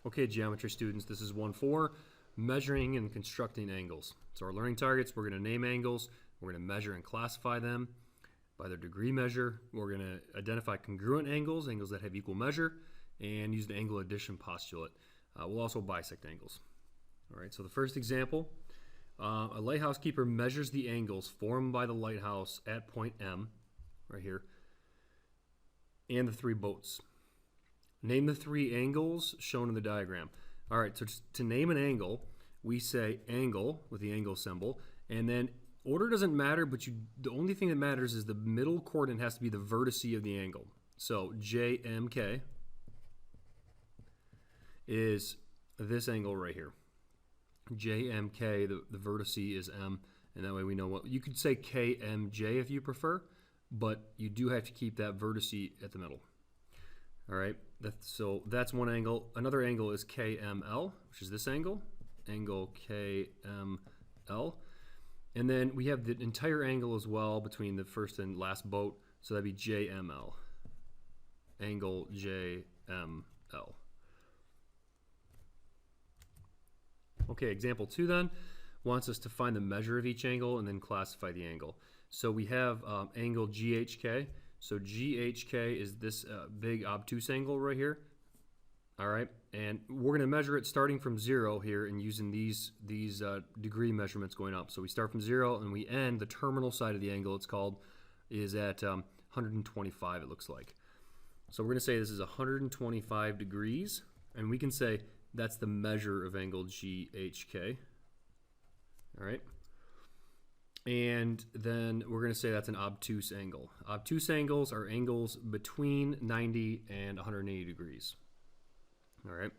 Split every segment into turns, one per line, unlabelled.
Okay, geometry students, this is 1-4, measuring and constructing angles. So our learning targets, we're going to name angles, we're going to measure and classify them by their degree measure. We're going to identify congruent angles, angles that have equal measure, and use the angle addition postulate. We'll also bisect angles. All right, so the first example, a lighthouse keeper measures the angles formed by the lighthouse at point M, right here, and the 3 boats. Name the 3 angles shown in the diagram. All right, so to name an angle, we say angle with the angle symbol, and then order doesn't matter, but the only thing that matters is the middle coordinate has to be the vertice of the angle. So JMK is this angle right here. JMK, the vertice is M, and that way we know what, you could say KMJ if you prefer, but you do have to keep that vertice at the middle. All right, so that's one angle. Another angle is KML, which is this angle KML. And then we have the entire angle as well between the first and last boat, so that'd be JML, angle JML. Okay, example 2 then wants us to find the measure of each angle and then classify the angle. So we have angle GHK. So GHK is this big obtuse angle right here. All right, and we're going to measure it starting from 0 here and using these degree measurements going up. So we start from 0 and we end the terminal side of the angle, it's called, is at 125, it looks like. So we're going to say this is 125 degrees, and we can say that's the measure of angle GHK. All right. And then we're going to say that's an obtuse angle. Obtuse angles are angles between 90 and 180 degrees. All right.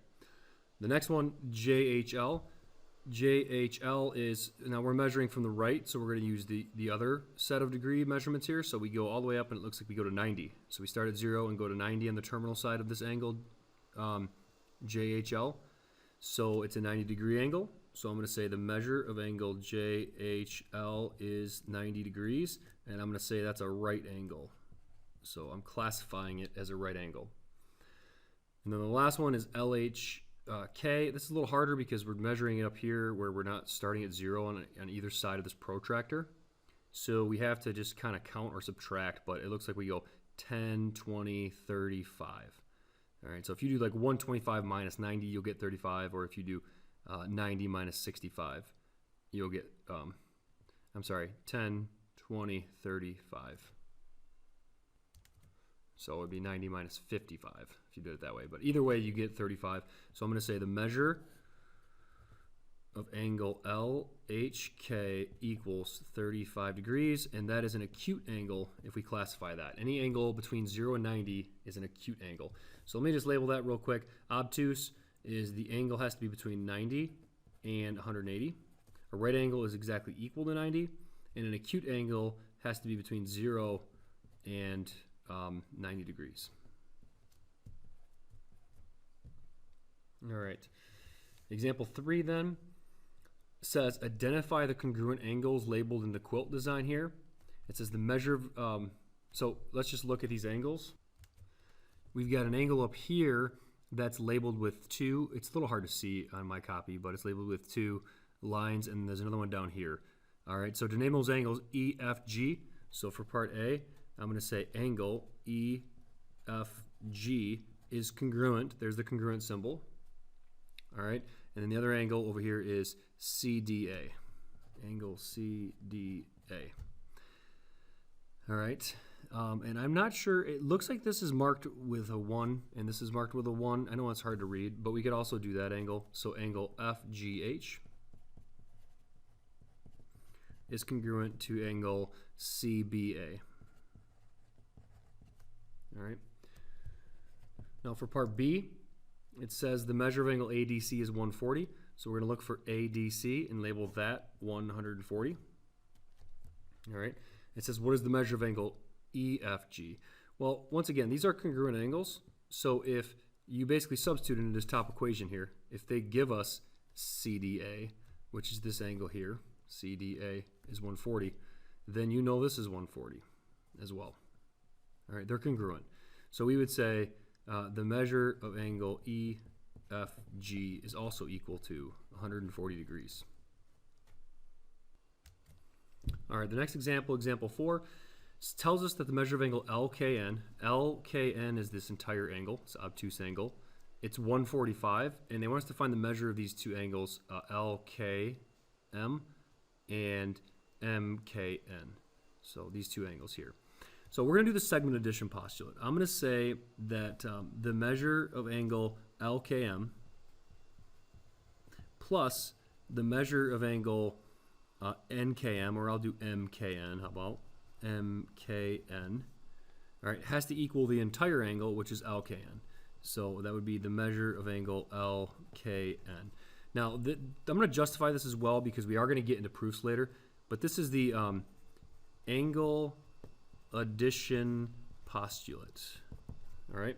The next one, JHL. JHL is, now we're measuring from the right, so we're going to use the other set of degree measurements here. So we go all the way up, and it looks like we go to 90. So we start at 0 and go to 90 on the terminal side of this angle, JHL. So it's a 90-degree angle. So I'm going to say the measure of angle JHL is 90 degrees, and I'm going to say that's a right angle. So I'm classifying it as a right angle. And then the last one is LHK. This is a little harder because we're measuring it up here where we're not starting at 0 on either side of this protractor. So we have to just kind of count or subtract, but it looks like we go 10, 20, 35. All right, so if you do like 125 minus 90, you'll get 35, or if you do 90 minus 65, you'll get, 10, 20, 35. So it would be 90 minus 55 if you did it that way. But either way, you get 35. So I'm going to say the measure of angle LHK equals 35 degrees, and that is an acute angle if we classify that. Any angle between 0 and 90 is an acute angle. So let me just label that real quick. Obtuse is the angle has to be between 90 and 180. A right angle is exactly equal to 90, and an acute angle has to be between 0 and 90 degrees. All right. Example 3 then says identify the congruent angles labeled in the quilt design here. It says the measure of, so let's just look at these angles. We've got an angle up here that's labeled with 2. It's a little hard to see on my copy, but it's labeled with 2 lines, and there's another one down here. All right, so to name those angles, EFG. So for part A, I'm going to say angle EFG is congruent. There's the congruent symbol. All right, and then the other angle over here is CDA. Angle CDA. All right. And I'm not sure, it looks like this is marked with a 1 and this is marked with a 1. I know it's hard to read, but we could also do that angle. So angle FGH is congruent to angle CBA. All right. Now for part B, it says the measure of angle ADC is 140. So we're going to look for ADC and label that 140. All right. It says what is the measure of angle EFG? Well, once again, these are congruent angles. So if you basically substitute into this top equation here, if they give us CDA, which is this angle here, CDA is 140, then you know this is 140 as well. All right, they're congruent. So we would say the measure of angle EFG is also equal to 140 degrees. All right, the next example, example 4, tells us that the measure of angle LKN is this entire angle, it's obtuse angle. It's 145, and they want us to find the measure of these two angles, LKM and MKN. So these two angles here. So we're going to do the segment addition postulate. I'm going to say that the measure of angle LKM plus the measure of angle NKM, or I'll do MKN, how about MKN, all right, has to equal the entire angle, which is LKN. So that would be the measure of angle LKN. Now, I'm going to justify this as well because we are going to get into proofs later, but this is the angle addition postulate. All right,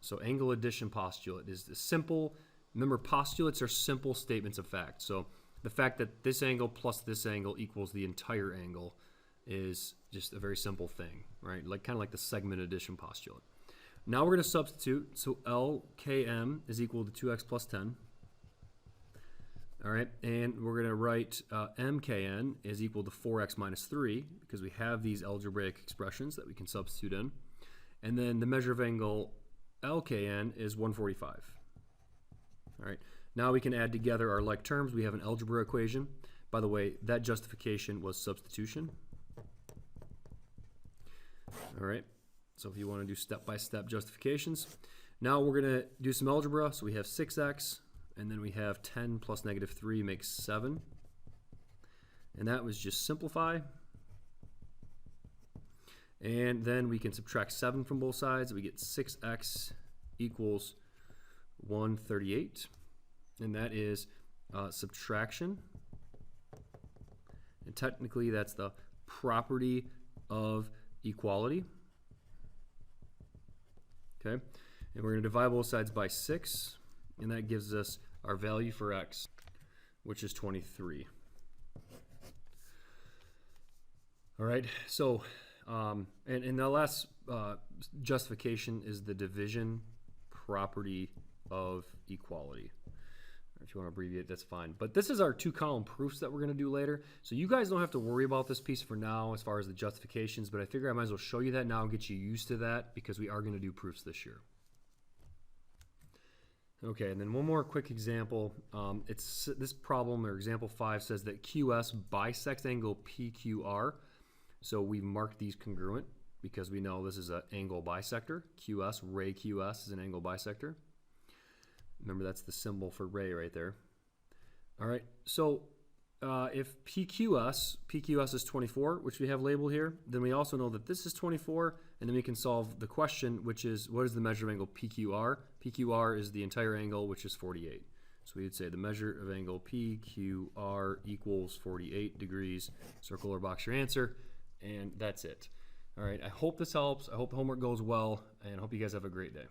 so angle addition postulate is the simple, remember postulates are simple statements of fact. So the fact that this angle plus this angle equals the entire angle is just a very simple thing, right? Like kind of like the segment addition postulate. Now we're going to substitute, so LKM is equal to 2x plus 10. All right, and we're going to write MKN is equal to 4x minus 3 because we have these algebraic expressions that we can substitute in. And then the measure of angle LKN is 145. All right, now we can add together our like terms. We have an algebra equation. By the way, that justification was substitution. All right, so if you want to do step-by-step justifications. Now we're going to do some algebra. So we have 6x. And then we have 10 plus negative 3 makes 7. And that was just simplify. And then we can subtract 7 from both sides. We get 6x equals 138. And that is subtraction. And technically that's the property of equality. Okay. And we're going to divide both sides by 6. And that gives us our value for x, which is 23. All right, so, and the last justification is the division property of equality. If you want to abbreviate, that's fine. But this is our 2-column proofs that we're going to do later. So you guys don't have to worry about this piece for now as far as the justifications, but I figure I might as well show you that now and get you used to that because we are going to do proofs this year. Okay, and then one more quick example. It's this problem, or example 5, says that QS bisects angle PQR. So we mark these congruent because we know this is an angle bisector. QS, ray QS is an angle bisector. Remember, that's the symbol for ray right there. All right, so if PQS is 24, which we have labeled here, then we also know that this is 24, and then we can solve the question, which is, what is the measure of angle PQR? PQR is the entire angle, which is 48. So we would say the measure of angle PQR equals 48 degrees. Circle or box your answer, and that's it. All right, I hope this helps. I hope the homework goes well, and I hope you guys have a great day.